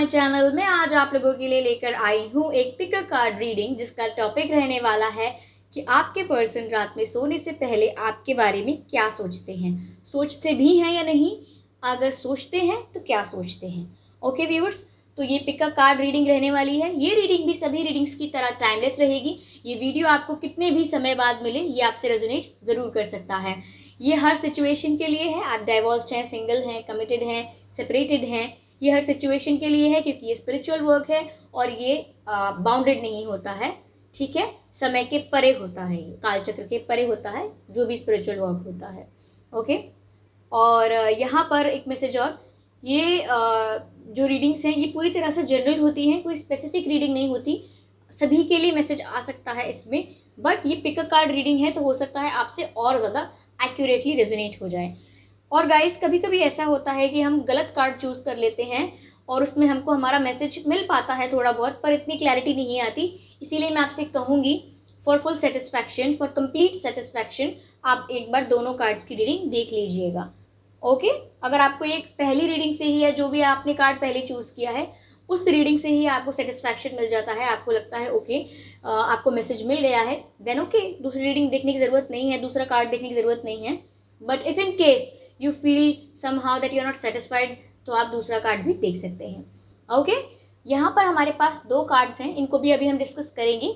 My channel. मैं आज आप लोगों के लिए लेकर आई हूँ एक पिक अ कार्ड रीडिंग, जिसका टॉपिक रहने वाला है कि आपके पर्सन रात में सोने से पहले आपके बारे में क्या सोचते हैं, सोचते भी हैं या नहीं, अगर सोचते हैं तो क्या सोचते हैं। ओके व्यूअर्स, तो ये पिक अ कार्ड रीडिंग रहने वाली है। ये रीडिंग भी सभी रीडिंग्स की तरह टाइमलेस रहेगी। ये वीडियो आपको कितने भी समय बाद मिले, ये आपसे रेजोनेट ज़रूर कर सकता है। ये हर सिचुएशन के लिए है। आप डाइवोर्स्ड हैं, सिंगल हैं, कमिटेड हैं, सेपरेटेड हैं, ये हर सिचुएशन के लिए है, क्योंकि ये स्पिरिचुअल वर्क है और ये बाउंडेड नहीं होता है। ठीक है, समय के परे होता है, ये कालचक्र के परे होता है जो भी स्पिरिचुअल वर्क होता है। ओके, और यहाँ पर एक मैसेज और, ये जो रीडिंग्स हैं ये पूरी तरह से जनरल होती हैं, कोई स्पेसिफिक रीडिंग नहीं होती। सभी के लिए मैसेज आ सकता है इसमें, बट ये पिक अ कार्ड रीडिंग है तो हो सकता है आपसे और ज़्यादा एक्यूरेटली रेजोनेट हो जाए। और गाइस, कभी कभी ऐसा होता है कि हम गलत कार्ड चूज़ कर लेते हैं और उसमें हमको हमारा मैसेज मिल पाता है थोड़ा बहुत, पर इतनी क्लैरिटी नहीं आती। इसीलिए मैं आपसे कहूँगी, for full satisfaction, for complete satisfaction, आप एक बार दोनों कार्ड्स की रीडिंग देख लीजिएगा। ओके, अगर आपको एक पहली रीडिंग से ही, या जो भी आपने कार्ड पहले चूज़ किया है उस रीडिंग से ही आपको सेटिस्फैक्शन मिल जाता है, आपको लगता है ओके आपको मैसेज मिल गया है, देन ओके, दूसरी रीडिंग देखने की ज़रूरत नहीं है, दूसरा कार्ड देखने की ज़रूरत नहीं है। But if in case you feel somehow that you are not satisfied, तो आप दूसरा कार्ड भी देख सकते हैं। ओके, यहाँ पर हमारे पास दो कार्ड्स हैं, इनको भी अभी हम डिस्कस करेंगे।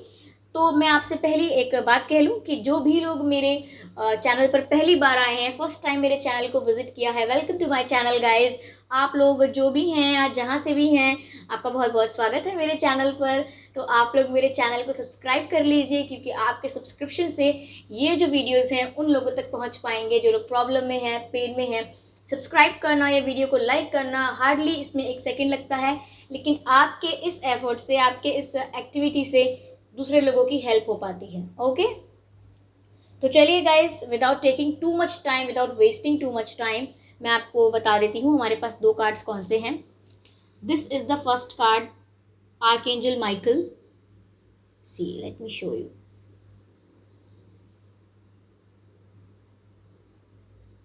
तो मैं आपसे पहली एक बात कह लूँ कि जो भी लोग मेरे चैनल पर पहली बार आए हैं, फर्स्ट टाइम मेरे चैनल को विजिट किया है, welcome to my channel guys. आप लोग जो भी हैं, आज जहाँ से भी हैं, आपका बहुत बहुत स्वागत है मेरे चैनल पर। तो आप लोग मेरे चैनल को सब्सक्राइब कर लीजिए, क्योंकि आपके सब्सक्रिप्शन से ये जो वीडियोस हैं उन लोगों तक पहुँच पाएंगे जो लोग प्रॉब्लम में हैं, पेन में हैं। सब्सक्राइब करना या वीडियो को लाइक करना, हार्डली इसमें 1 सेकेंड लगता है, लेकिन आपके इस एफर्ट से, आपके इस एक्टिविटी से दूसरे लोगों की हेल्प हो पाती है। ओके, तो चलिए guys, without taking too much time, without wasting too much time, मैं आपको बता देती हूँ हमारे पास दो कार्ड्स कौन से हैं। This is the first card, archangel Michael. See, let me show you.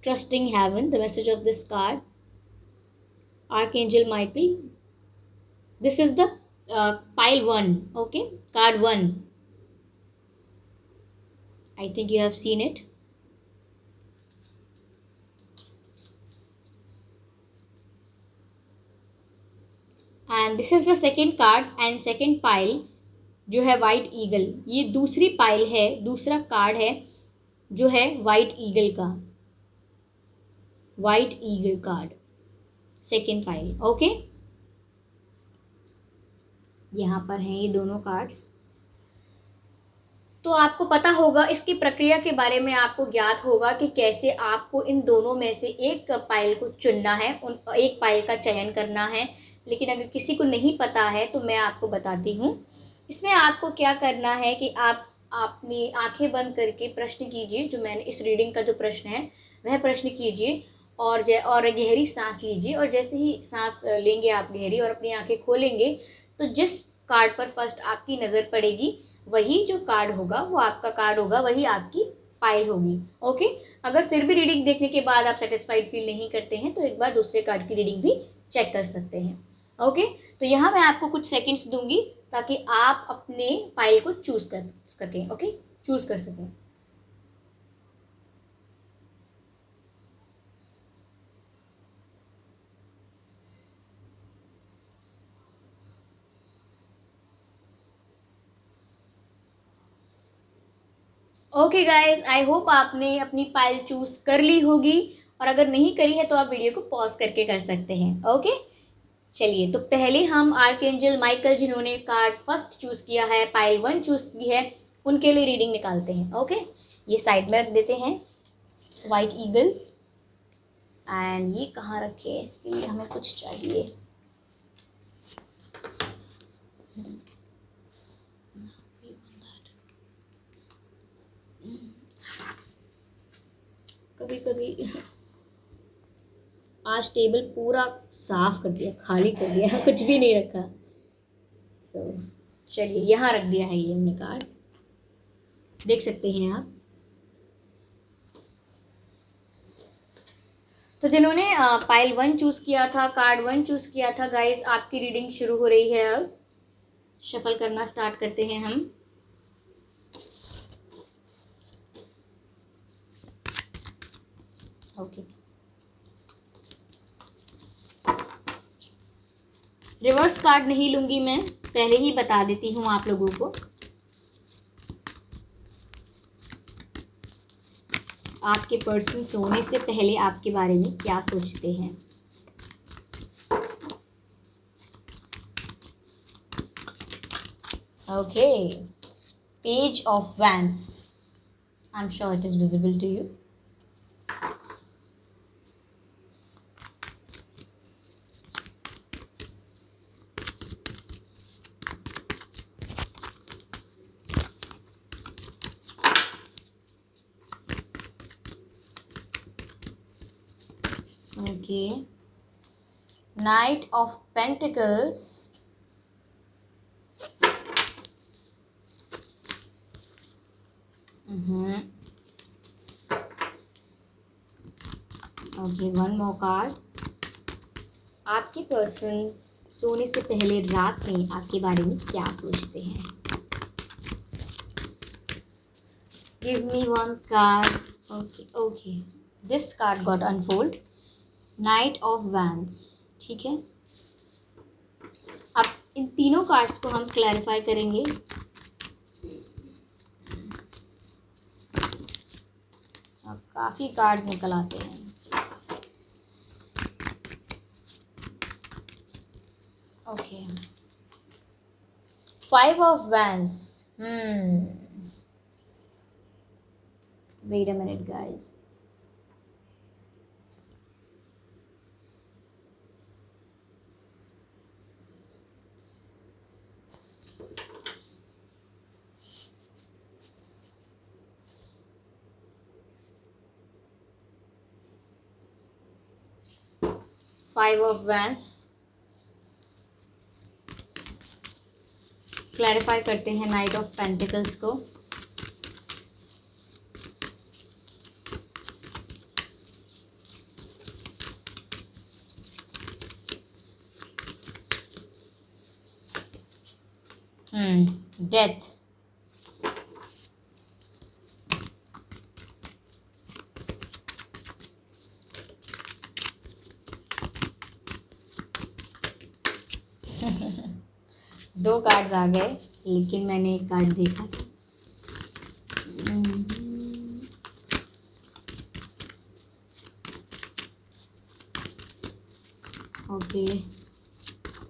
Trusting heaven, the message of this card, Archangel Michael. This is the pile 1. Okay, card 1. I think you have seen it. And this is the second card, and second pile जो है white eagle. ये दूसरी pile है, दूसरा card है जो है white eagle का, white eagle card, second pile. Okay, यहाँ पर हैं ये दोनों कार्ड्स। तो आपको पता होगा इसकी प्रक्रिया के बारे में, आपको ज्ञात होगा कि कैसे आपको इन दोनों में से एक पाइल को चुनना है, उन एक पाइल का चयन करना है। लेकिन अगर किसी को नहीं पता है तो मैं आपको बताती हूँ। इसमें आपको क्या करना है कि आप अपनी आंखें बंद करके प्रश्न कीजिए, जो मैंने इस रीडिंग का जो प्रश्न है वह प्रश्न कीजिए, और गहरी सांस लीजिए। और जैसे ही सांस लेंगे आप गहरी और अपनी आंखें खोलेंगे, तो जिस कार्ड पर फर्स्ट आपकी नज़र पड़ेगी, वही जो कार्ड होगा वो आपका कार्ड होगा, वही आपकी पाइल होगी। ओके, अगर फिर भी रीडिंग देखने के बाद आप सेटिस्फाइड फील नहीं करते हैं तो एक बार दूसरे कार्ड की रीडिंग भी चेक कर सकते हैं। ओके, तो यहाँ मैं आपको कुछ सेकंड्स दूंगी ताकि आप अपने पाइल को चूज कर सकें। ओके, चूज कर सकें। ओके गाइस, आई होप आपने अपनी पाइल चूज कर ली होगी, और अगर नहीं करी है तो आप वीडियो को पॉज करके कर सकते हैं। ओके, चलिए, तो पहले हम आर्कएंजल माइकल, जिन्होंने कार्ड फर्स्ट चूज किया है, पाइल 1 चूज की है, उनके लिए रीडिंग निकालते हैं। ओके, ये साइड में रख देते हैं, वाइट ईगल। एंड ये कहाँ रखे, इसके लिए हमें कुछ चाहिए। कभी कभी आज टेबल पूरा साफ कर दिया, खाली कर दिया, कुछ भी नहीं रखा। सो चलिए, यहाँ रख दिया है ये हमने कार्ड, देख सकते हैं आप। तो जिन्होंने पाइल 1 चूज़ किया था, कार्ड 1 चूज़ किया था गाइस, आपकी रीडिंग शुरू हो रही है। अब शफल करना स्टार्ट करते हैं हम। ओके, रिवर्स कार्ड नहीं लूंगी मैं, पहले ही बता देती हूँ आप लोगों को। आपके पर्सन सोने से पहले आपके बारे में क्या सोचते हैं। Okay, page of wands, I am sure it is visible to you. Okay, Knight of Pentacles, okay, one more card. आपके पर्सन सोने से पहले रात में आपके बारे में क्या सोचते हैं। Give me one card. Okay okay, this card got unfold, night of wands. ठीक है, अब इन तीनों कार्ड्स को हम क्लैरिफाई करेंगे। अब काफ़ी कार्ड्स निकल आते हैं। Okay, 5 of wands. Wait a minute guys, five of wands. Clarify करते हैं नाइट ऑफ पेंटिकल्स को। डेथ। दो कार्ड्स आ गए, लेकिन मैंने एक कार्ड देखा था। Okay,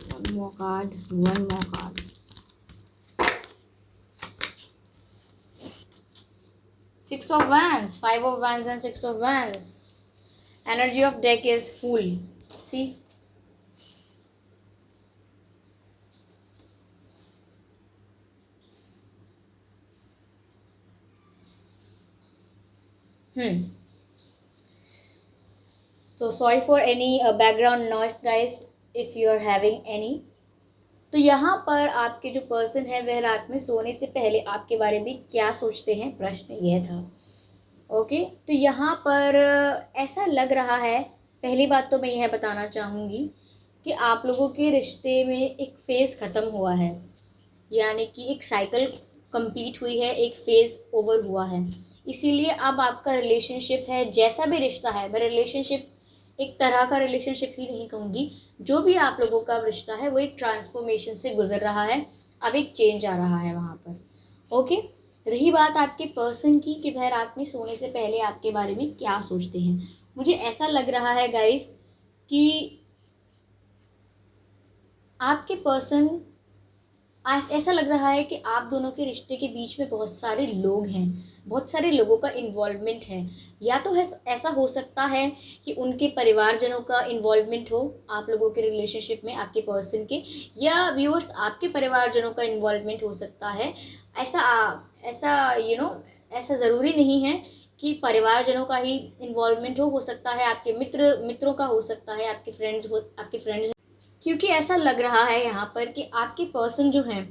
one more card, one more card. Six of wands, five of wands and six of wands. Energy of deck is full. See, तो sorry for any background noise guys, if you are having any. तो यहाँ पर आपके जो person है वह रात में सोने से पहले आपके बारे में क्या सोचते हैं, प्रश्न यह था। ओके, तो यहाँ पर ऐसा लग रहा है, पहली बात तो मैं यह बताना चाहूँगी कि आप लोगों के रिश्ते में एक फ़ेज़ ख़त्म हुआ है, यानी कि एक साइकिल कंप्लीट हुई है, एक फ़ेज़ ओवर हुआ है। इसीलिए अब आपका रिलेशनशिप है, जैसा भी रिश्ता है, मैं रिलेशनशिप एक तरह का रिलेशनशिप ही नहीं कहूँगी, जो भी आप लोगों का रिश्ता है वो एक ट्रांसफॉर्मेशन से गुजर रहा है, अब एक चेंज आ रहा है वहाँ पर। ओके, रही बात आपके पर्सन की कि वह रात में सोने से पहले आपके बारे में क्या सोचते हैं, मुझे ऐसा लग रहा है गाइस कि आपके पर्सन, ऐसा लग रहा है कि आप दोनों के रिश्ते के बीच में बहुत सारे लोग हैं, बहुत सारे लोगों का इन्वॉल्वमेंट है। या तो ऐसा हो सकता है कि उनके परिवारजनों का इन्वॉल्वमेंट हो आप लोगों के रिलेशनशिप में, आपके पर्सन के, या व्यूअर्स आपके परिवारजनों का इन्वॉल्वमेंट हो सकता है। ऐसा ऐसा ऐसा ज़रूरी नहीं है कि परिवारजनों का ही इन्वॉल्वमेंट हो सकता है आपके मित्रों का हो सकता है, आपके फ्रेंड्स, क्योंकि ऐसा लग रहा है यहाँ पर कि आपके पर्सन जो हैं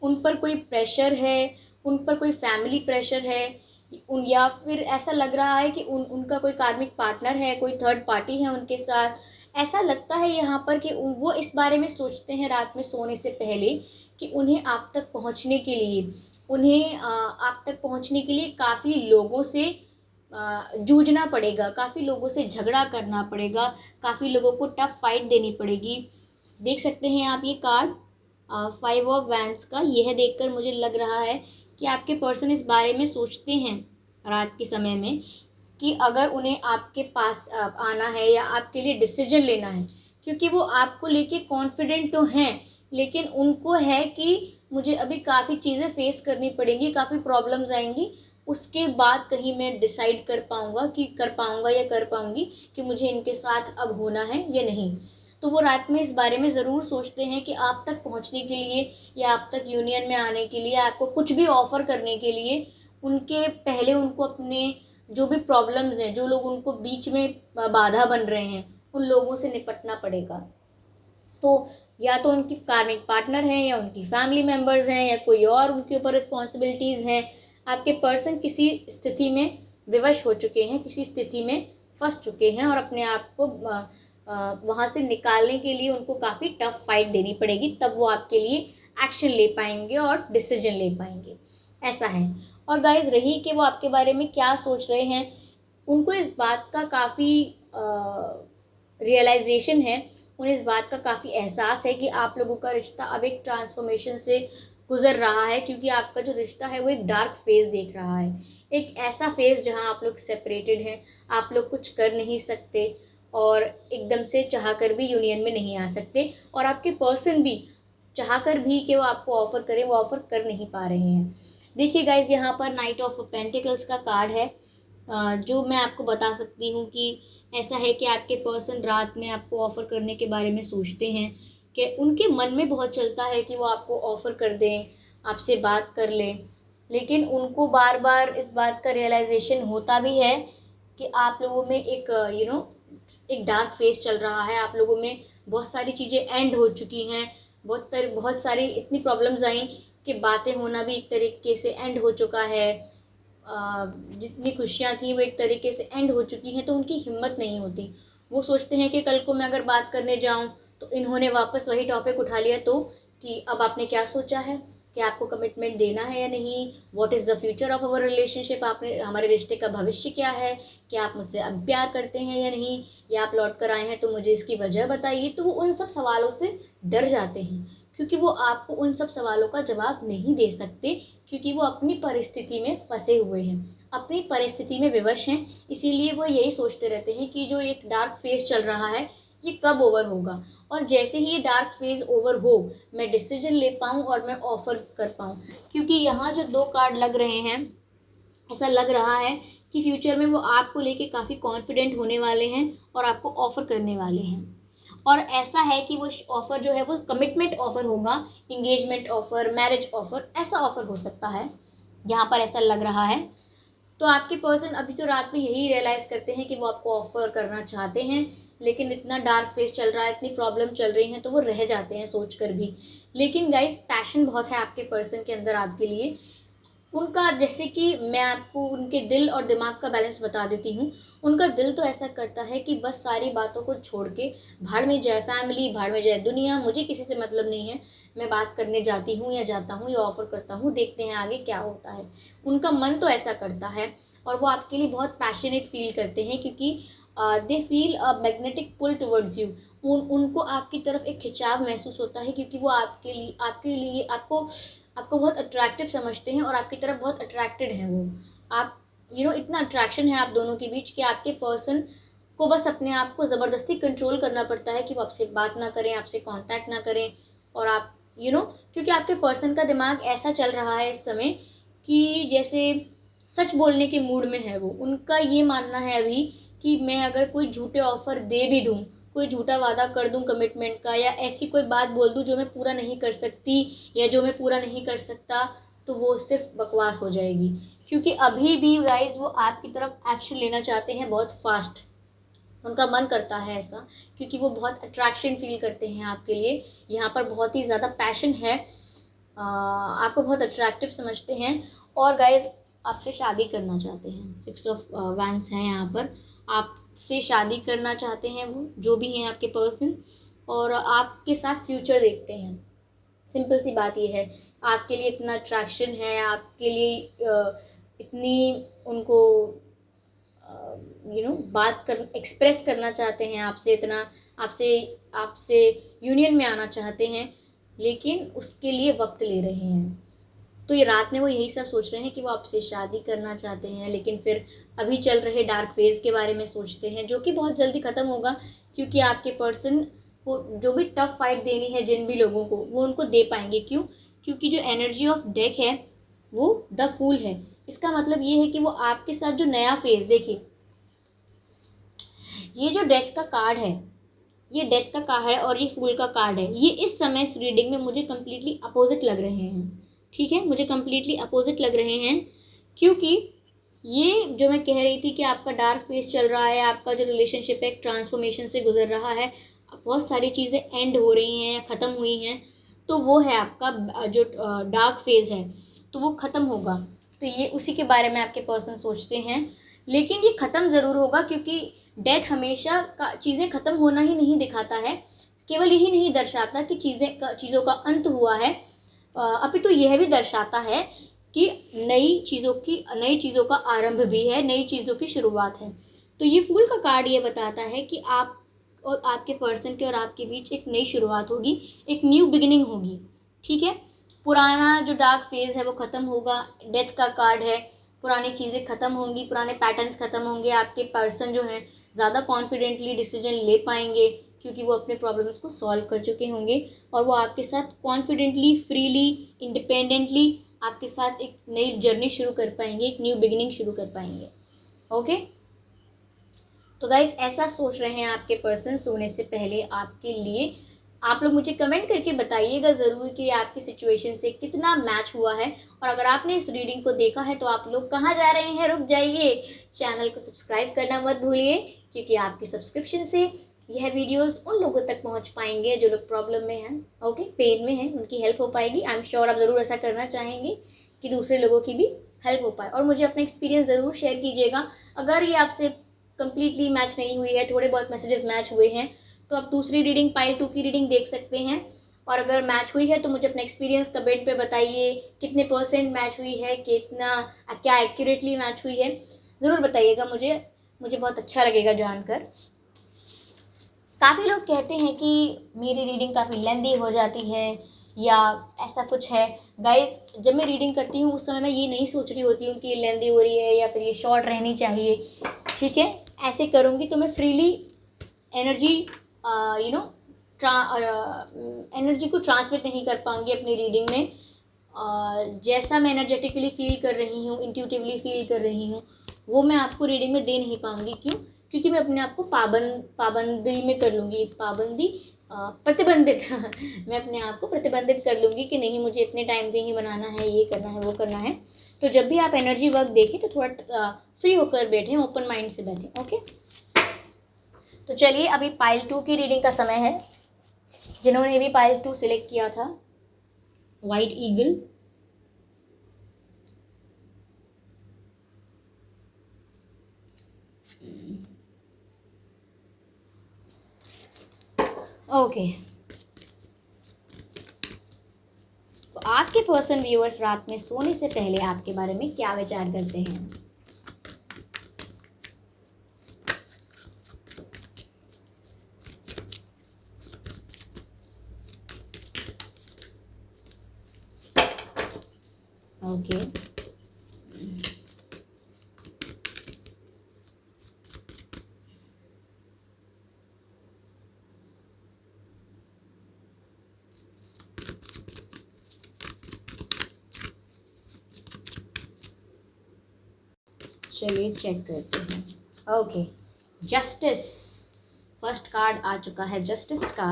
उन पर कोई प्रेशर है, उन पर कोई फैमिली प्रेशर है, उन या फिर ऐसा लग रहा है कि उनका कोई कार्मिक पार्टनर है, कोई थर्ड पार्टी है उनके साथ। ऐसा लगता है यहाँ पर कि वो इस बारे में सोचते हैं रात में सोने से पहले कि उन्हें आप तक पहुँचने के लिए, उन्हें आप तक पहुँचने के लिए काफ़ी लोगों से जूझना पड़ेगा, काफ़ी लोगों से झगड़ा करना पड़ेगा, काफ़ी लोगों को टफ फाइट देनी पड़ेगी। देख सकते हैं आप ये कार्ड 5 ऑफ वैंड्स का। यह देखकर मुझे लग रहा है कि आपके पर्सन इस बारे में सोचते हैं रात के समय में कि अगर उन्हें आपके पास आना है या आपके लिए डिसीजन लेना है, क्योंकि वो आपको लेके कॉन्फिडेंट तो हैं, लेकिन उनको है कि मुझे अभी काफ़ी चीज़ें फेस करनी पड़ेंगी, काफ़ी प्रॉब्लम्स आएंगी, उसके बाद कहीं मैं डिसाइड कर पाऊँगा कि कर पाऊँगा या कर पाऊँगी कि मुझे इनके साथ अब होना है या नहीं। तो वो रात में इस बारे में ज़रूर सोचते हैं कि आप तक पहुंचने के लिए या आप तक यूनियन में आने के लिए, आपको कुछ भी ऑफ़र करने के लिए, उनके पहले उनको अपने जो भी प्रॉब्लम्स हैं, जो लोग उनको बीच में बाधा बन रहे हैं, उन लोगों से निपटना पड़ेगा। तो या तो उनकी कार्मिक पार्टनर हैं या उनकी फैमिली मेम्बर्स हैं या कोई और उनके ऊपर रिस्पॉन्सिबिलिटीज़ हैं। आपके पर्सन किसी स्थिति में विवश हो चुके हैं, किसी स्थिति में फंस चुके हैं और अपने आप को वहाँ से निकालने के लिए उनको काफ़ी टफ फाइट देनी पड़ेगी, तब वो आपके लिए एक्शन ले पाएंगे और डिसीजन ले पाएंगे, ऐसा है। और गाइज रही कि वो आपके बारे में क्या सोच रहे हैं, उनको इस बात का काफ़ी रियलाइजेशन है, उन्हें इस बात का काफ़ी एहसास है कि आप लोगों का रिश्ता अब एक ट्रांसफॉर्मेशन से गुजर रहा है, क्योंकि आपका जो रिश्ता है वो एक डार्क फेज़ देख रहा है, एक ऐसा फेज़ जहां आप लोग सेपरेटेड हैं, आप लोग कुछ कर नहीं सकते और एकदम से चाह कर भी यूनियन में नहीं आ सकते, और आपके पर्सन भी चाह कर भी कि वो आपको ऑफ़र करें, वो ऑफ़र कर नहीं पा रहे हैं। देखिए गाइज, यहाँ पर नाइट ऑफ पेंटिकल्स का कार्ड है, जो मैं आपको बता सकती हूँ कि ऐसा है कि आपके पर्सन रात में आपको ऑफ़र करने के बारे में सोचते हैं, कि उनके मन में बहुत चलता है कि वो आपको ऑफ़र कर दें, आपसे बात कर लें, लेकिन उनको बार बार इस बात का रियलाइजेशन होता भी है कि आप लोगों में एक एक डार्क फेस चल रहा है, आप लोगों में बहुत सारी चीज़ें एंड हो चुकी हैं, बहुत सारी इतनी प्रॉब्लम्स आई कि बातें होना भी एक तरीके से एंड हो चुका है, जितनी खुशियाँ थी वो एक तरीके से एंड हो चुकी हैं, तो उनकी हिम्मत नहीं होती। वो सोचते हैं कि कल को मैं अगर बात करने जाऊँ तो इन्होंने वापस वही टॉपिक उठा लिया, तो कि अब आपने क्या सोचा है कि आपको कमिटमेंट देना है या नहीं, what is the future of our relationship, आपने हमारे रिश्ते का भविष्य क्या है, कि आप मुझसे अब प्यार करते हैं या नहीं, या आप लौट कर आए हैं तो मुझे इसकी वजह बताइए। तो वो उन सब सवालों से डर जाते हैं, क्योंकि वो आपको उन सब सवालों का जवाब नहीं दे सकते, क्योंकि वो अपनी परिस्थिति में फंसे हुए हैं, अपनी परिस्थिति में विवश हैं। इसीलिए वो यही सोचते रहते हैं कि जो एक डार्क फेज चल रहा है ये कब ओवर होगा, और जैसे ही ये डार्क फेज ओवर हो मैं डिसीजन ले पाऊँ और मैं ऑफर कर पाऊँ। क्योंकि यहाँ जो 2 कार्ड लग रहे हैं, ऐसा लग रहा है कि फ्यूचर में वो आपको लेके काफ़ी कॉन्फिडेंट होने वाले हैं और आपको ऑफ़र करने वाले हैं। और ऐसा है कि वो ऑफ़र जो है वो कमिटमेंट ऑफ़र होगा, इंगेजमेंट ऑफ़र, मैरिज ऑफ़र, ऐसा ऑफ़र हो सकता है, यहाँ पर ऐसा लग रहा है। तो आपके पर्सन अभी तो रात में यही रियलाइज़ करते हैं कि वो आपको ऑफ़र करना चाहते हैं, लेकिन इतना डार्क फेस चल रहा है, इतनी प्रॉब्लम चल रही हैं, तो वो रह जाते हैं सोच कर भी। लेकिन गाइस, पैशन बहुत है आपके पर्सन के अंदर आपके लिए। उनका, जैसे कि मैं आपको उनके दिल और दिमाग का बैलेंस बता देती हूँ, उनका दिल तो ऐसा करता है कि बस सारी बातों को छोड़ के भाड़ में जाए फैमिली, भाड़ में जाए दुनिया, मुझे किसी से मतलब नहीं है, मैं बात करने जाती हूँ या जाता हूँ या ऑफ़र करता हूँ, देखते हैं आगे क्या होता है। उनका मन तो ऐसा करता है, और वो आपके लिए बहुत पैशनेट फील करते हैं, क्योंकि they feel a magnetic pull towards you. उनको आपकी तरफ एक खिंचाव महसूस होता है, क्योंकि वो आपके लिए आपको बहुत अट्रैक्टिव समझते हैं और आपकी तरफ बहुत अट्रैक्टेड हैं वो। आप इतना अट्रैक्शन है आप दोनों के बीच कि आपके पर्सन को बस अपने आप को ज़बरदस्ती कंट्रोल करना पड़ता है कि वो आपसे बात ना करें, आपसे कांटेक्ट ना करें। और आप क्योंकि आपके पर्सन का दिमाग ऐसा चल रहा है इस समय कि जैसे सच बोलने के मूड में है वो। उनका ये मानना है अभी कि मैं अगर कोई झूठे ऑफ़र दे भी दूँ, कोई झूठा वादा कर दूं कमिटमेंट का, या ऐसी कोई बात बोल दूं जो मैं पूरा नहीं कर सकती या जो मैं पूरा नहीं कर सकता, तो वो सिर्फ बकवास हो जाएगी। क्योंकि अभी भी गाइज वो आपकी तरफ एक्शन लेना चाहते हैं बहुत फास्ट, उनका मन करता है ऐसा, क्योंकि वो बहुत अट्रैक्शन फील करते हैं आपके लिए। यहाँ पर बहुत ही ज़्यादा पैशन है, आपको बहुत अट्रैक्टिव समझते हैं। और गाइज, आपसे शादी करना चाहते हैं। 6 ऑफ वैंड्स हैं यहाँ पर, आपसे शादी करना चाहते हैं वो जो भी हैं आपके पर्सन, और आपके साथ फ्यूचर देखते हैं। सिंपल सी बात ये है, आपके लिए इतना अट्रैक्शन है, आपके लिए इतनी उनको बात कर एक्सप्रेस करना चाहते हैं आपसे, इतना आपसे आपसे यूनियन में आना चाहते हैं, लेकिन उसके लिए वक्त ले रहे हैं। तो ये रात में वो यही सब सोच रहे हैं कि वो आपसे शादी करना चाहते हैं, लेकिन फिर अभी चल रहे डार्क फेज के बारे में सोचते हैं, जो कि बहुत जल्दी ख़त्म होगा, क्योंकि आपके पर्सन को जो भी टफ फाइट देनी है जिन भी लोगों को, वो उनको दे पाएंगे। क्यों? क्योंकि जो एनर्जी ऑफ डेक है वो द फूल है। इसका मतलब ये है कि वो आपके साथ जो नया फेज, देखिए ये जो डेथ का कार्ड है, ये डेथ का कार्ड है और ये फूल का कार्ड है, ये इस समय इस रीडिंग में मुझे कम्प्लीटली अपोजिट लग रहे हैं। ठीक है, मुझे कम्प्लीटली अपोजिट लग रहे हैं, क्योंकि ये जो मैं कह रही थी कि आपका डार्क फेज चल रहा है, आपका जो रिलेशनशिप है एक ट्रांसफॉर्मेशन से गुजर रहा है, बहुत सारी चीज़ें एंड हो रही हैं या ख़त्म हुई हैं, तो वो है आपका जो डार्क फेज है, तो वो ख़त्म होगा। तो ये उसी के बारे में आपके पर्सन सोचते हैं, लेकिन ये ख़त्म ज़रूर होगा, क्योंकि डेथ हमेशा का चीज़ें ख़त्म होना ही नहीं दिखाता है, केवल यही नहीं दर्शाता कि चीज़ों का अंत हुआ है, अपितु यह भी दर्शाता है कि नई चीज़ों का आरंभ भी है, नई चीज़ों की शुरुआत है। तो ये फूल का कार्ड ये बताता है कि आप और आपके पर्सन के और आपके बीच एक नई शुरुआत होगी, एक न्यू बिगिनिंग होगी। ठीक है, पुराना जो डार्क फेज है वो ख़त्म होगा, डेथ का कार्ड है, पुरानी चीज़ें ख़त्म होंगी, पुराने पैटर्न्स ख़त्म होंगे, आपके पर्सन जो हैं ज़्यादा कॉन्फिडेंटली डिसीजन ले पाएंगे, क्योंकि वो अपने प्रॉब्लम्स को सॉल्व कर चुके होंगे, और वो आपके साथ कॉन्फिडेंटली, फ्रीली, इंडिपेंडेंटली आपके साथ एक नई जर्नी शुरू कर पाएंगे, एक न्यू बिगिनिंग शुरू कर पाएंगे। ओके, तो गाइस ऐसा सोच रहे हैं आपके पर्सन सोने से पहले आपके लिए। आप लोग मुझे कमेंट करके बताइएगा ज़रूर कि आपकी सिचुएशन से कितना मैच हुआ है, और अगर आपने इस रीडिंग को देखा है तो आप लोग कहाँ जा रहे हैं, रुक जाइए, चैनल को सब्सक्राइब करना मत भूलिए, क्योंकि आपके सब्सक्रिप्शन से यह वीडियोस उन लोगों तक पहुंच पाएंगे जो लोग प्रॉब्लम में हैं, ओके, पेन में हैं, उनकी हेल्प हो पाएगी। आई एम श्योर आप ज़रूर ऐसा करना चाहेंगे कि दूसरे लोगों की भी हेल्प हो पाए, और मुझे अपना एक्सपीरियंस ज़रूर शेयर कीजिएगा। अगर ये आपसे कंप्लीटली मैच नहीं हुई है, थोड़े बहुत मैसेजेस मैच हुए हैं, तो आप दूसरी रीडिंग पाइल 2 की रीडिंग देख सकते हैं, और अगर मैच हुई है तो मुझे अपना एक्सपीरियंस कमेंट पे बताइए, कितने परसेंट मैच हुई है, कितना क्या एक्यूरेटली मैच हुई है, ज़रूर बताइएगा मुझे बहुत अच्छा लगेगा जानकर। काफ़ी लोग कहते हैं कि मेरी रीडिंग काफ़ी लेंदी हो जाती है या ऐसा कुछ है। गाइस, जब मैं रीडिंग करती हूँ उस समय मैं ये नहीं सोच रही होती हूँ कि ये लेंदी हो रही है या फिर ये शॉर्ट रहनी चाहिए। ठीक है, ऐसे करूँगी तो मैं फ्रीली एनर्जी एनर्जी को ट्रांसमिट नहीं कर पाऊँगी अपनी रीडिंग में। जैसा मैं एनर्जेटिकली फील कर रही हूँ, इंट्यूटिवली फील कर रही हूँ, वो मैं आपको रीडिंग में दे नहीं पाऊँगी। क्यों? क्योंकि मैं अपने आप को पाबंदी में कर लूँगी, प्रतिबंधित मैं अपने आप को प्रतिबंधित कर लूँगी कि नहीं, मुझे इतने टाइम पे ही बनाना है, ये करना है, वो करना है। तो जब भी आप एनर्जी वर्क देखें तो थोड़ा फ्री होकर बैठें, ओपन माइंड से बैठें। ओके, तो चलिए अभी पाइल 2 की रीडिंग का समय है। जिन्होंने भी पाइल 2 सिलेक्ट किया था, वाइट ईगल, ओके, तो आपके पर्सन व्यूअर्स रात में सोने से पहले आपके बारे में क्या विचार करते हैं? ओके, चलिए चेक करते हैं। ओके, जस्टिस, फर्स्ट कार्ड आ चुका है जस्टिस का।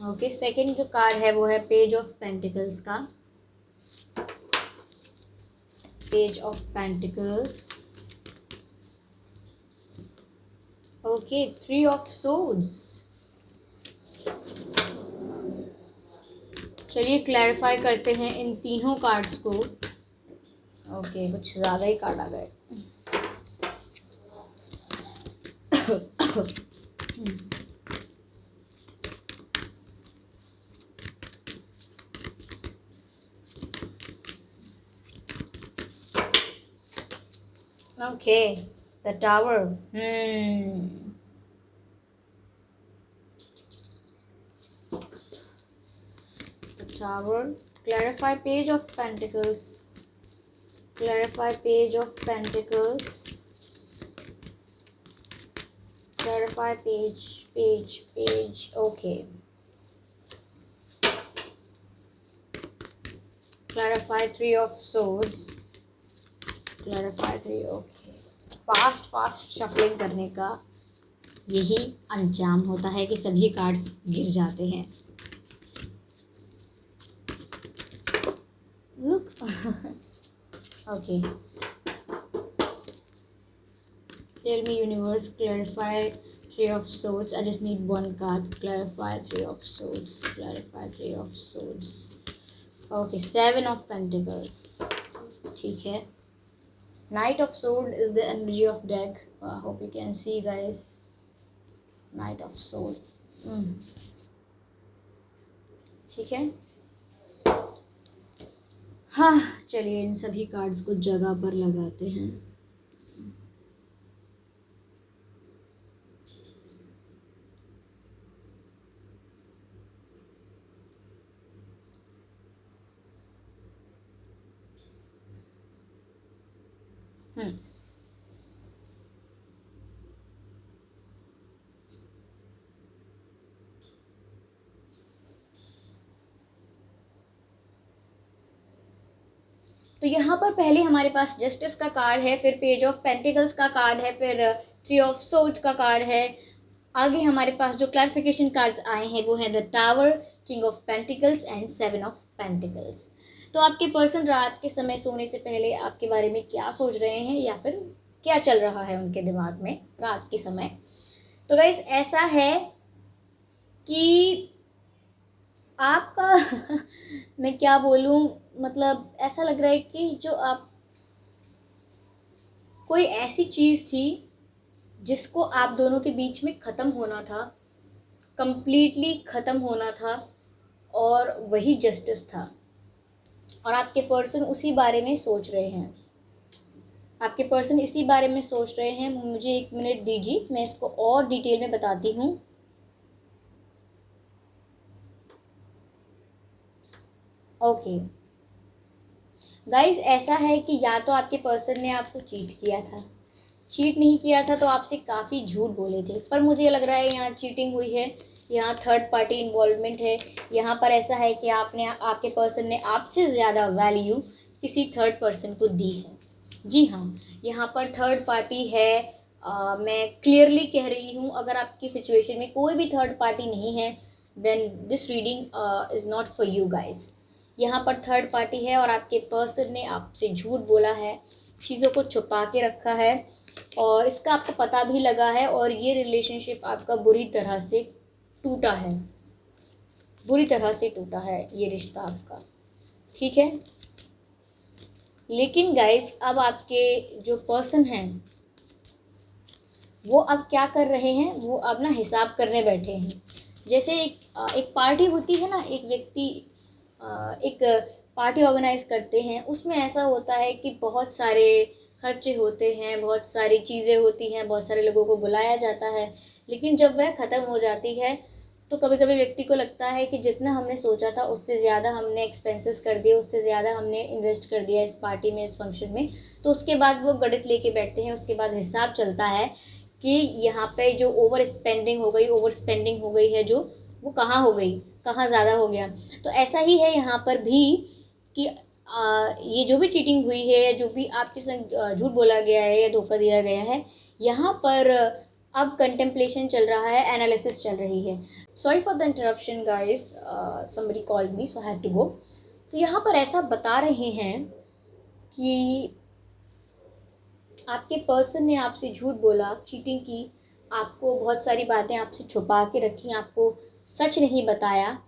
ओके, सेकंड जो कार्ड है वो है पेज ऑफ पेंटिकल्स का, page of pentacles. Okay, okay, 3 of swords. चलिए क्लैरिफाई करते हैं इन तीनों कार्ड्स को। ओके, कुछ ज़्यादा ही कार्ड आ गए। Okay, the tower. Tower. Clarify page of pentacles. Clarify page of pentacles. Clarify page. Okay. Clarify 3 of swords. Clarify 3. Okay. Fast shuffling करने का यही अंजाम होता है कि सभी कार्ड्स गिर जाते हैं। Look. Okay. Tell me universe, clarify 3 of swords. I just need one card. Clarify 3 of swords. Clarify 3 of swords. Okay, 7 of pentacles. ठीक है. Knight of sword is the energy of deck. I hope you can see, guys. Knight of sword. ठीक है. हाँ, चलिए इन सभी cards को जगह पर लगाते हैं। तो यहाँ पर पहले हमारे पास जस्टिस का कार्ड है, फिर पेज ऑफ पेंटिकल्स का कार्ड है, फिर 3 ऑफ सोर्ड्स का कार्ड है। आगे हमारे पास जो क्लैरिफिकेशन कार्ड्स आए हैं वो हैं the tower, king of pentacles and 7 of pentacles. तो आपके पर्सन रात के समय सोने से पहले आपके बारे में क्या सोच रहे हैं या फिर क्या चल रहा है उनके दिमाग में रात के समय। तो गाइस ऐसा है कि आपका मैं क्या बोलूँ, मतलब ऐसा लग रहा है कि जो आप कोई ऐसी चीज़ थी जिसको आप दोनों के बीच में ख़त्म होना था, कंप्लीटली ख़त्म होना था, और वही जस्टिस था। और आपके पर्सन उसी बारे में सोच रहे हैं, आपके पर्सन इसी बारे में सोच रहे हैं। मुझे 1 मिनट दीजिए, मैं इसको और डिटेल में बताती हूँ। ओके गाइस, ऐसा है कि या तो आपके पर्सन ने आपको चीट किया था, चीट नहीं किया था तो आपसे काफ़ी झूठ बोले थे, पर मुझे लग रहा है यहाँ चीटिंग हुई है, यहाँ थर्ड पार्टी इन्वॉल्वमेंट है। यहाँ पर ऐसा है कि आपके पर्सन ने आपसे ज़्यादा वैल्यू किसी थर्ड पर्सन को दी है। जी हाँ, यहाँ पर थर्ड पार्टी है। मैं क्लियरली कह रही हूँ, अगर आपकी सिचुएशन में कोई भी थर्ड पार्टी नहीं है then this reading is not for you guys. यहाँ पर थर्ड पार्टी है और आपके पर्सन ने आपसे झूठ बोला है, चीज़ों को छुपा के रखा है, और इसका आपको पता भी लगा है, और ये रिलेशनशिप आपका बुरी तरह से टूटा है, बुरी तरह से टूटा है ये रिश्ता आपका। ठीक है, लेकिन गाइस अब आपके जो पर्सन हैं वो अब क्या कर रहे हैं, वो अब ना हिसाब करने बैठे हैं। जैसे एक पार्टी होती है ना, एक व्यक्ति एक पार्टी ऑर्गेनाइज करते हैं, उसमें ऐसा होता है कि बहुत सारे खर्चे होते हैं, बहुत सारी चीज़ें होती हैं, बहुत सारे लोगों को बुलाया जाता है, लेकिन जब वह ख़त्म हो जाती है तो कभी कभी व्यक्ति को लगता है कि जितना हमने सोचा था उससे ज़्यादा हमने एक्सपेंसेस कर दिए, उससे ज़्यादा हमने इन्वेस्ट कर दिया इस पार्टी में, इस फंक्शन में। तो उसके बाद वो गणित लेके बैठते हैं, उसके बाद हिसाब चलता है कि यहाँ पे जो ओवर स्पेंडिंग हो गई है, जो वो कहाँ हो गई, कहाँ ज़्यादा हो गया। तो ऐसा ही है यहाँ पर भी कि ये जो भी चीटिंग हुई है, जो भी आपके संग झूठ बोला गया है या धोखा दिया गया है, यहाँ पर अब कंटेम्पलेशन चल रहा है, एनालिसिस चल रही है। Sorry for the interruption guys, somebody called me so I had to go. तो यहाँ पर ऐसा बता रहे हैं कि आपके पर्सन ने आपसे झूठ बोला, चीटिंग की, आपको बहुत सारी बातें आपसे छुपा के रखी, आपको सच नहीं बताया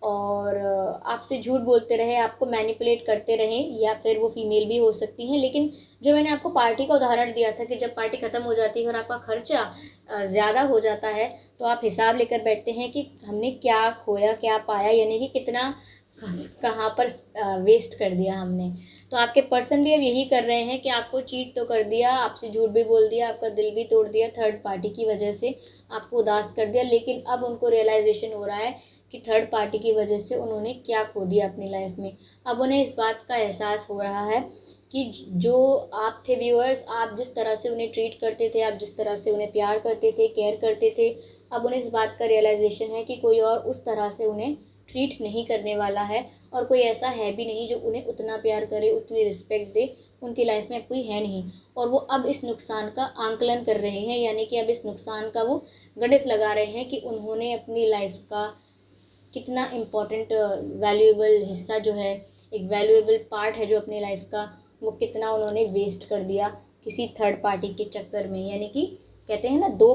और आपसे झूठ बोलते रहे, आपको मैनिपुलेट करते रहे, या फिर वो फीमेल भी हो सकती हैं। लेकिन जो मैंने आपको पार्टी का उदाहरण दिया था कि जब पार्टी ख़त्म हो जाती है और आपका खर्चा ज़्यादा हो जाता है, तो आप हिसाब लेकर बैठते हैं कि हमने क्या खोया क्या पाया, यानी कि कितना कहाँ पर वेस्ट कर दिया हमने। तो आपके पर्सन भी अब यही कर रहे हैं कि आपको चीट तो कर दिया, आपसे झूठ भी बोल दिया, आपका दिल भी तोड़ दिया, थर्ड पार्टी की वजह से आपको उदास कर दिया। लेकिन अब उनको रियलाइजेशन हो रहा है कि थर्ड पार्टी की वजह से उन्होंने क्या खो दिया अपनी लाइफ में। अब उन्हें इस बात का एहसास हो रहा है कि जो आप थे व्यूअर्स, आप जिस तरह से उन्हें ट्रीट करते थे, आप जिस तरह से उन्हें प्यार करते थे, केयर करते थे, अब उन्हें इस बात का रियलाइजेशन है कि कोई और उस तरह से उन्हें ट्रीट नहीं करने वाला है, और कोई ऐसा है भी नहीं जो उन्हें उतना प्यार करे, उतनी रिस्पेक्ट दे। उनकी लाइफ में कोई है नहीं, और वो अब इस नुकसान का आंकलन कर रहे हैं, यानी कि अब इस नुकसान का वो गणित लगा रहे हैं कि उन्होंने अपनी लाइफ का कितना इम्पोर्टेंट वैल्यूएबल हिस्सा जो है, एक वैल्यूएबल पार्ट है जो अपनी लाइफ का, वो कितना उन्होंने वेस्ट कर दिया किसी थर्ड पार्टी के चक्कर में। यानी कि कहते हैं ना, दो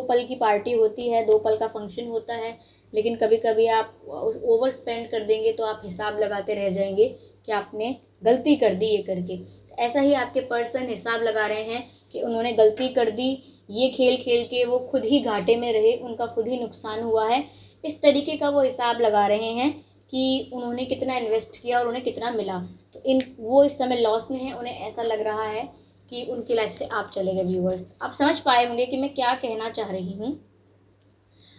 पल की पार्टी होती है, 2 पल का फंक्शन होता है, लेकिन कभी कभी आप ओवर स्पेंड कर देंगे तो आप हिसाब लगाते रह जाएंगे कि आपने गलती कर दी ये करके। ऐसा ही आपके पर्सन हिसाब लगा रहे हैं कि उन्होंने गलती कर दी, ये खेल खेल के वो खुद ही घाटे में रहे, उनका खुद ही नुकसान हुआ है। इस तरीके का वो हिसाब लगा रहे हैं कि उन्होंने कितना इन्वेस्ट किया और उन्हें कितना मिला। तो वो इस समय लॉस में है, उन्हें ऐसा लग रहा है कि उनकी लाइफ से आप चले गए। व्यूअर्स, आप समझ पाए होंगे कि मैं क्या कहना चाह रही हूँ।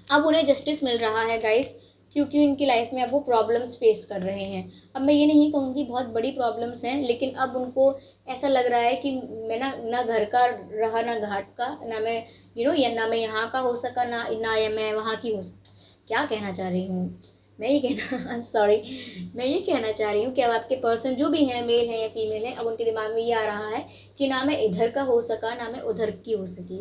अब उन्हें जस्टिस मिल रहा है गाइस, क्योंकि उनकी लाइफ में अब वो प्रॉब्लम्स फेस कर रहे हैं। अब मैं ये नहीं कहूँगी बहुत बड़ी प्रॉब्लम्स हैं, लेकिन अब उनको ऐसा लग रहा है कि मैं ना घर का रहा, ना घाट का, ना मैं या ना मैं यहाँ का हो सका, ना या मैं वहाँ की हो। क्या कहना चाह रही हूँ मैं, ये कहना आई एम सॉरी, मैं ये कहना चाह रही हूँ कि अब आपके पर्सन जो भी हैं, मेल हैं या फीमेल हैं, अब उनके दिमाग में ये आ रहा है कि ना मैं इधर का हो सका, ना मैं उधर की हो सकी,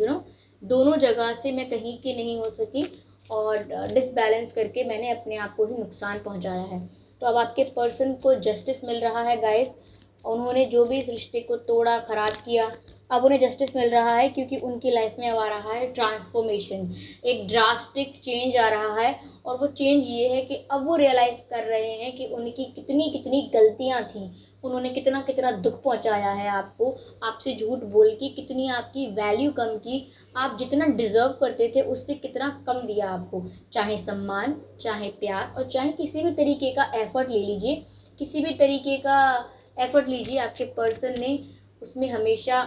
दोनों जगह से मैं कहीं की नहीं हो सकी, और डिसबैलेंस करके मैंने अपने आप को ही नुकसान पहुंचाया है। तो अब आपके पर्सन को जस्टिस मिल रहा है गाइस। उन्होंने जो भी इस रिश्ते को तोड़ा, खराब किया, अब उन्हें जस्टिस मिल रहा है, क्योंकि उनकी लाइफ में अब आ रहा है ट्रांसफॉर्मेशन, एक ड्रास्टिक चेंज आ रहा है। और वो चेंज ये है कि अब वो रियलाइज़ कर रहे हैं कि उनकी कितनी कितनी गलतियाँ थी, उन्होंने कितना कितना दुख पहुंचाया है आपको, आपसे झूठ बोल के कितनी आपकी वैल्यू कम की, आप जितना डिज़र्व करते थे उससे कितना कम दिया आपको, चाहे सम्मान, चाहे प्यार, और चाहे किसी भी तरीके का एफर्ट ले लीजिए, किसी भी तरीके का एफर्ट लीजिए, आपके पर्सन ने उसमें हमेशा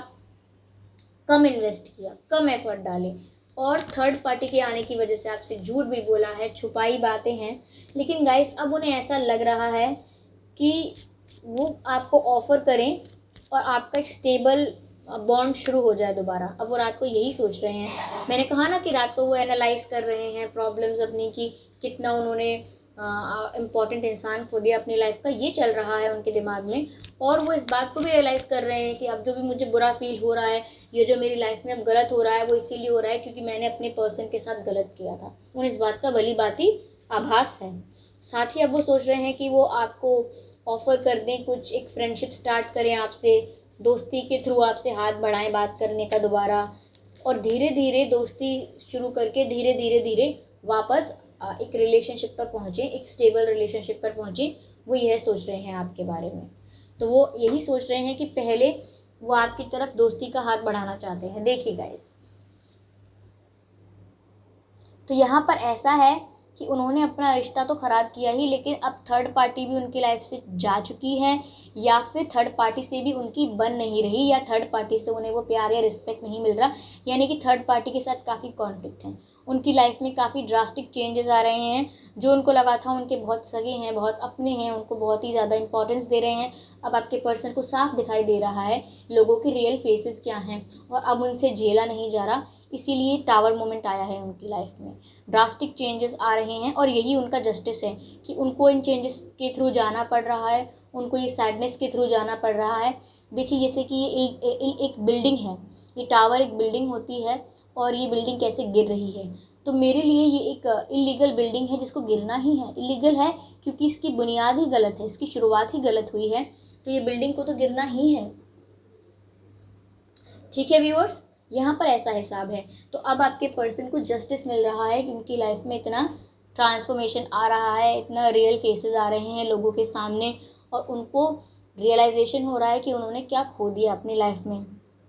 कम इन्वेस्ट किया, कम एफर्ट डाले, और थर्ड पार्टी के आने की वजह से आपसे झूठ भी बोला है, छुपाई बातें हैं। लेकिन गाइस, अब उन्हें ऐसा लग रहा है कि वो आपको ऑफ़र करें और आपका एक स्टेबल बॉन्ड शुरू हो जाए दोबारा। अब वो रात को यही सोच रहे हैं। मैंने कहा ना कि रात को वो एनालाइज कर रहे हैं प्रॉब्लम्स अपनी, की कितना उन्होंने इम्पॉर्टेंट इंसान खो दिया अपनी लाइफ का, ये चल रहा है उनके दिमाग में। और वो इस बात को भी रियलाइज़ कर रहे हैं कि अब जो भी मुझे बुरा फील हो रहा है, ये जो मेरी लाइफ में अब गलत हो रहा है, वो इसीलिए हो रहा है क्योंकि मैंने अपने पर्सन के साथ गलत किया था। उन्हें इस बात का भली बाती आभास है। साथ ही अब वो सोच रहे हैं कि वो आपको ऑफ़र कर दें कुछ, एक फ्रेंडशिप स्टार्ट करें आपसे, दोस्ती के थ्रू आपसे हाथ बढ़ाएं बात करने का दोबारा, और धीरे धीरे दोस्ती शुरू करके धीरे धीरे धीरे वापस एक रिलेशनशिप पर पहुँचें, एक स्टेबल रिलेशनशिप पर पहुँचें। वो यह सोच रहे हैं आपके बारे में। तो वो यही सोच रहे हैं कि पहले वो आपकी तरफ दोस्ती का हाथ बढ़ाना चाहते हैं। देखिए गाइस, तो यहाँ पर ऐसा है कि उन्होंने अपना रिश्ता तो ख़राब किया ही, लेकिन अब थर्ड पार्टी भी उनकी लाइफ से जा चुकी है, या फिर थर्ड पार्टी से भी उनकी बन नहीं रही, या थर्ड पार्टी से उन्हें वो प्यार या रिस्पेक्ट नहीं मिल रहा। यानी कि थर्ड पार्टी के साथ काफ़ी कॉन्फ्लिक्ट है, उनकी लाइफ में काफ़ी ड्रास्टिक चेंजेस आ रहे हैं। जो उनको लगा था उनके बहुत सगे हैं, बहुत अपने हैं, उनको बहुत ही ज़्यादा इंपॉर्टेंस दे रहे हैं, अब आपके पर्सन को साफ दिखाई दे रहा है लोगों के रियल फेसेस क्या हैं, और अब उनसे झेला नहीं जा रहा। इसीलिए टावर मोमेंट आया है उनकी लाइफ में, ड्रास्टिक चेंजेस आ रहे हैं, और यही उनका जस्टिस है कि उनको इन चेंजेस के थ्रू जाना पड़ रहा है, उनको ये सैडनेस के थ्रू जाना पड़ रहा है। देखिए, जैसे कि ये एक बिल्डिंग है, ये टावर एक बिल्डिंग होती है, और ये बिल्डिंग कैसे गिर रही है। तो मेरे लिए ये एक इलीगल बिल्डिंग है, जिसको गिरना ही है। इलीगल है क्योंकि इसकी बुनियाद ही गलत है, इसकी शुरुआत ही गलत हुई है, तो ये बिल्डिंग को तो गिरना ही है। ठीक है व्यूअर्स, यहाँ पर ऐसा हिसाब है। तो अब आपके पर्सन को जस्टिस मिल रहा है कि उनकी लाइफ में इतना ट्रांसफॉर्मेशन आ रहा है, इतना रियल फेसेस आ रहे हैं लोगों के सामने, और उनको रियलाइजेशन हो रहा है कि उन्होंने क्या खो दिया अपनी लाइफ में,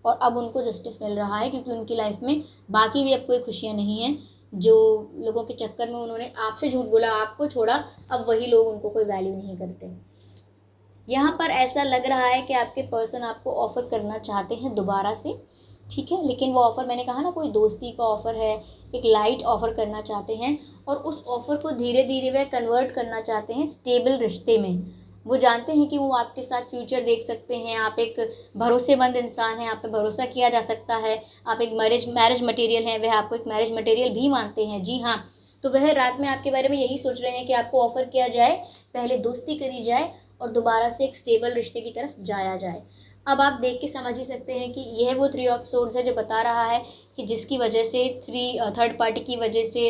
और अब उनको जस्टिस मिल रहा है क्योंकि उनकी लाइफ में बाकी भी अब कोई खुशियाँ नहीं हैं। जो लोगों के चक्कर में उन्होंने आपसे झूठ बोला, आपको छोड़ा, अब वही लोग उनको कोई वैल्यू नहीं करते। यहाँ पर ऐसा लग रहा है कि आपके पर्सन आपको ऑफ़र करना चाहते हैं दोबारा से, ठीक है, लेकिन वो ऑफ़र, मैंने कहा ना, कोई दोस्ती का ऑफ़र है, एक लाइट ऑफ़र करना चाहते हैं, और उस ऑफ़र को धीरे धीरे वह कन्वर्ट करना चाहते हैं स्टेबल रिश्ते में। वो जानते हैं कि वो आपके साथ फ्यूचर देख सकते हैं, आप एक भरोसेमंद इंसान हैं, आप पे भरोसा किया जा सकता है, आप एक मैरिज मटेरियल हैं, वह आपको एक मैरिज मटेरियल भी मानते हैं, जी हाँ। तो वह रात में आपके बारे में यही सोच रहे हैं कि आपको ऑफ़र किया जाए, पहले दोस्ती करी जाए और दोबारा से एक स्टेबल रिश्ते की तरफ जाया जाए। अब आप देख के समझ ही सकते हैं कि यह वो 3 ऑफ सोर्ड्स है जो बता रहा है कि जिसकी वजह से थर्ड पार्टी की वजह से,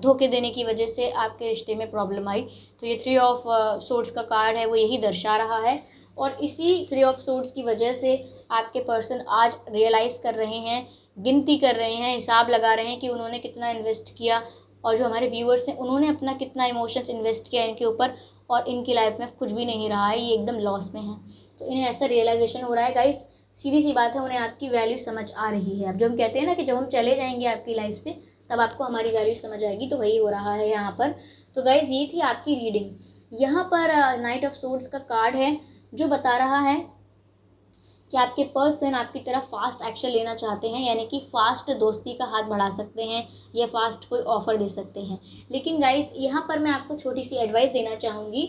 धोखे देने की वजह से आपके रिश्ते में प्रॉब्लम आई। तो ये 3 ऑफ सोर्ड्स का कार्ड है, वो यही दर्शा रहा है, और इसी 3 ऑफ सोर्ड्स की वजह से आपके पर्सन आज रियलाइज़ कर रहे हैं, गिनती कर रहे हैं, हिसाब लगा रहे हैं कि उन्होंने कितना इन्वेस्ट किया, और जो हमारे व्यूअर्स हैं उन्होंने अपना कितना इमोशंस इन्वेस्ट किया इनके ऊपर, और इनकी लाइफ में कुछ भी नहीं रहा है, ये एकदम लॉस में है। तो इन्हें ऐसा रियलाइजेशन हो रहा है गाइस, सीधी सी बात है, उन्हें आपकी वैल्यू समझ आ रही है। अब जो हम कहते हैं ना कि जब हम चले जाएंगे आपकी लाइफ से तब आपको हमारी वैल्यू समझ आएगी, तो वही हो रहा है यहाँ पर। तो गाइस ये थी आपकी रीडिंग। यहाँ पर नाइट ऑफ सोर्ड्स का कार्ड है जो बता रहा है कि आपके पर्सन आपकी तरफ फास्ट एक्शन लेना चाहते हैं, यानी कि फास्ट दोस्ती का हाथ बढ़ा सकते हैं या फास्ट कोई ऑफ़र दे सकते हैं। लेकिन गाइस यहाँ पर मैं आपको छोटी सी एडवाइस देना चाहूँगी,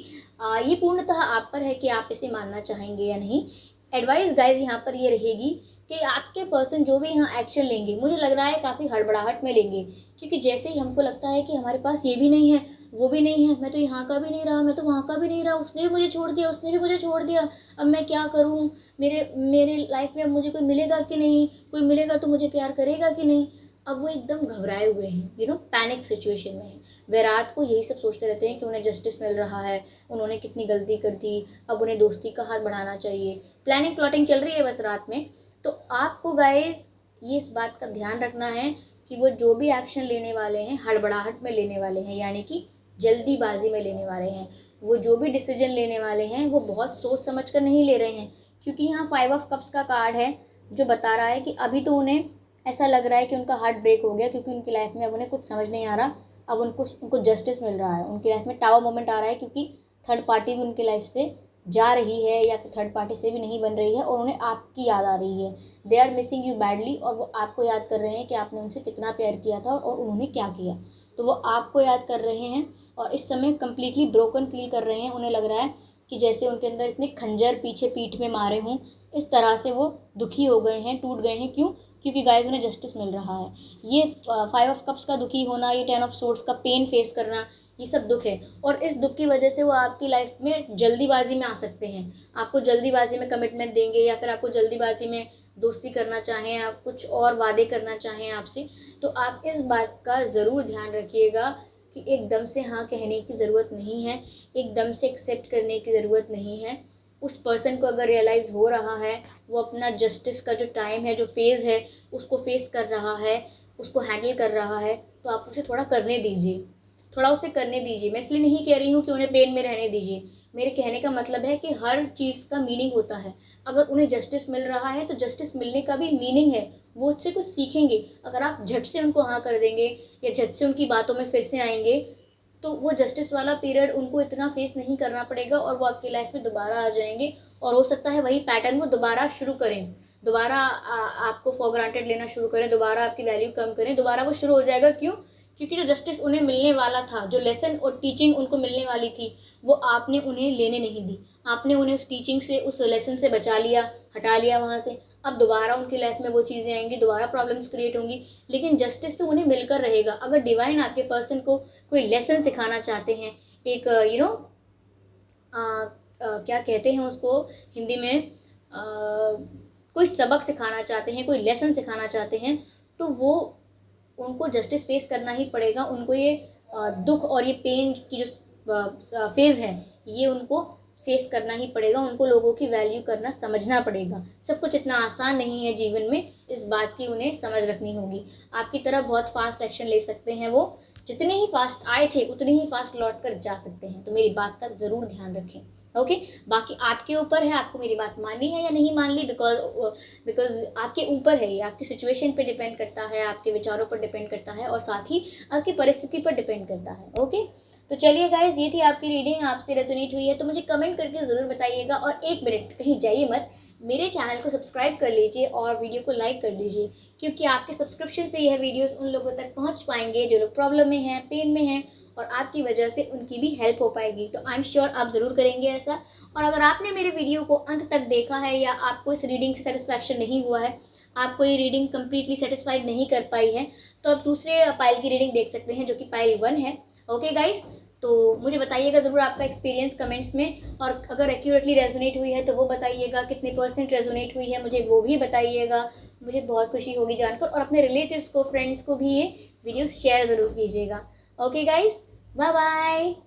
ये पूर्णतः आप पर है कि आप इसे मानना चाहेंगे या नहीं। एडवाइस गाइस यहाँ पर ये रहेगी कि आपके पर्सन जो भी यहाँ एक्शन लेंगे, मुझे लग रहा है काफ़ी हड़बड़ाहट में लेंगे, क्योंकि जैसे ही हमको लगता है कि हमारे पास ये भी नहीं है, वो भी नहीं है, मैं तो यहाँ का भी नहीं रहा, मैं तो वहाँ का भी नहीं रहा, उसने भी मुझे छोड़ दिया, उसने भी मुझे छोड़ दिया, अब मैं क्या करूँ, मेरे मेरे लाइफ में अब मुझे कोई मिलेगा कि नहीं, कोई मिलेगा तो मुझे प्यार करेगा कि नहीं। अब वो एकदम घबराए हुए हैं, पैनिक सिचुएशन में है। वे रात को यही सब सोचते रहते हैं कि उन्हें जस्टिस मिल रहा है, उन्होंने कितनी गलती कर दी, अब उन्हें दोस्ती का हाथ बढ़ाना चाहिए, प्लानिंग प्लॉटिंग चल रही है बस रात में। तो आपको गाइस ये इस बात का ध्यान रखना है कि वो जो भी एक्शन लेने वाले हैं हड़बड़ाहट में लेने वाले हैं, यानी कि जल्दीबाजी में लेने वाले हैं। वो जो भी डिसीजन लेने वाले हैं वो बहुत सोच समझ कर नहीं ले रहे हैं, क्योंकि यहाँ 5 ऑफ कप्स का कार्ड है जो बता रहा है कि अभी तो उन्हें ऐसा लग रहा है कि उनका हार्ट ब्रेक हो गया, क्योंकि उनकी लाइफ में अब उन्हें कुछ समझ नहीं आ रहा। अब उनको जस्टिस मिल रहा है, उनकी लाइफ में टावर मोमेंट आ रहा है, क्योंकि थर्ड पार्टी भी उनकी लाइफ से जा रही है या फिर थर्ड पार्टी से भी नहीं बन रही है, और उन्हें आपकी याद आ रही है। They are missing you badly, और वो आपको याद कर रहे हैं कि आपने उनसे कितना प्यार किया था और उन्होंने क्या किया। तो वो आपको याद कर रहे हैं और इस समय कम्प्लीटली ब्रोकन फील कर रहे हैं। उन्हें लग रहा है कि जैसे उनके अंदर इतने खंजर पीछे पीठ में मारे हों, इस तरह से वो दुखी हो गए हैं, टूट गए हैं। क्यों? क्योंकि गाइस उन्हें जस्टिस मिल रहा है। ये 5 ऑफ कप्स का दुखी होना, ये 10 ऑफ सोर्ड्स का पेन फेस करना, ये सब दुख है, और इस दुख की वजह से वो आपकी लाइफ में जल्दीबाजी में आ सकते हैं। आपको जल्दीबाजी में कमिटमेंट देंगे, या फिर आपको जल्दीबाजी में दोस्ती करना चाहें, आप कुछ और वादे करना चाहें आपसे। तो आप इस बात का ज़रूर ध्यान रखिएगा कि एकदम से हाँ कहने की ज़रूरत नहीं है, एकदम से एक्सेप्ट करने की ज़रूरत नहीं है। उस पर्सन को अगर रियलाइज़ हो रहा है, वो अपना जस्टिस का जो टाइम है, जो फेज़ है, उसको फेस कर रहा है, उसको हैंडल कर रहा है, तो आप उसे थोड़ा करने दीजिए, थोड़ा उसे करने दीजिए। मैं इसलिए नहीं कह रही हूँ कि उन्हें पेन में रहने दीजिए, मेरे कहने का मतलब है कि हर चीज़ का मीनिंग होता है। अगर उन्हें जस्टिस मिल रहा है तो जस्टिस मिलने का भी मीनिंग है, वो उससे कुछ सीखेंगे। अगर आप झट से उनको हाँ कर देंगे या झट से उनकी बातों में फिर से आएंगे, तो वो जस्टिस वाला पीरियड उनको इतना फेस नहीं करना पड़ेगा, और वो आपकी लाइफ में दोबारा आ जाएंगे, और हो सकता है वही पैटर्न वो दोबारा शुरू करें, दोबारा आपको फॉर ग्रांटेड लेना शुरू करें, दोबारा आपकी वैल्यू कम करें, दोबारा वो शुरू हो जाएगा। क्यों? क्योंकि जो जस्टिस उन्हें मिलने वाला था, जो लेसन और टीचिंग उनको मिलने वाली थी, वो आपने उन्हें लेने नहीं दी। आपने उन्हें उस टीचिंग से, उस लेसन से बचा लिया, हटा लिया वहाँ से। अब दोबारा उनकी लाइफ में वो चीज़ें आएंगी, दोबारा प्रॉब्लम्स क्रिएट होंगी, लेकिन जस्टिस तो उन्हें मिलकर रहेगा। अगर डिवाइन आपके पर्सन को कोई लेसन सिखाना चाहते हैं, एक क्या कहते हैं उसको हिंदी में, कोई सबक सिखाना चाहते हैं, कोई लेसन सिखाना चाहते हैं, तो वो उनको जस्टिस फेस करना ही पड़ेगा। उनको ये दुख और ये पेन की जो फेज़ है, ये उनको फेस करना ही पड़ेगा, उनको लोगों की वैल्यू करना समझना पड़ेगा। सब कुछ इतना आसान नहीं है जीवन में, इस बात की उन्हें समझ रखनी होगी। आपकी तरह बहुत फास्ट एक्शन ले सकते हैं वो, जितने ही फास्ट आए थे उतने ही फास्ट लौट कर जा सकते हैं। तो मेरी बात का ज़रूर ध्यान रखें। ओके, बाकी आपके ऊपर है आपको मेरी बात माननी है या नहीं मान ली, बिकॉज आपके ऊपर है ये, आपकी सिचुएशन पे डिपेंड करता है, आपके विचारों पर डिपेंड करता है और साथ ही आपकी परिस्थिति पर डिपेंड करता है। ओके, तो चलिए गाइज, ये थी आपकी रीडिंग। आपसे रेजोनेट हुई है तो मुझे कमेंट करके ज़रूर बताइएगा। और एक मिनट कहीं जाइए मत, मेरे चैनल को सब्सक्राइब कर लीजिए और वीडियो को लाइक कर दीजिए, क्योंकि आपके सब्सक्रिप्शन से यह वीडियोस उन लोगों तक पहुंच पाएंगे जो लोग प्रॉब्लम में हैं, पेन में हैं, और आपकी वजह से उनकी भी हेल्प हो पाएगी। तो आई एम श्योर आप ज़रूर करेंगे ऐसा। और अगर आपने मेरे वीडियो को अंत तक देखा है या आपको इस रीडिंग से सेटिस्फैक्शन नहीं हुआ है, आपको ये रीडिंग कम्प्लीटली सेटिस्फाइड नहीं कर पाई है, तो आप दूसरे पाइल की रीडिंग देख सकते हैं जो कि पाइल 1 है। ओके गाइस, तो मुझे बताइएगा ज़रूर आपका एक्सपीरियंस कमेंट्स में, और अगर एक्यूरेटली रेजोनेट हुई है तो वो बताइएगा, कितने % रेजोनेट हुई है मुझे वो भी बताइएगा। मुझे बहुत खुशी होगी जानकर। और अपने रिलेटिव्स को, फ्रेंड्स को भी ये वीडियो शेयर ज़रूर कीजिएगा। Okay guys, bye bye.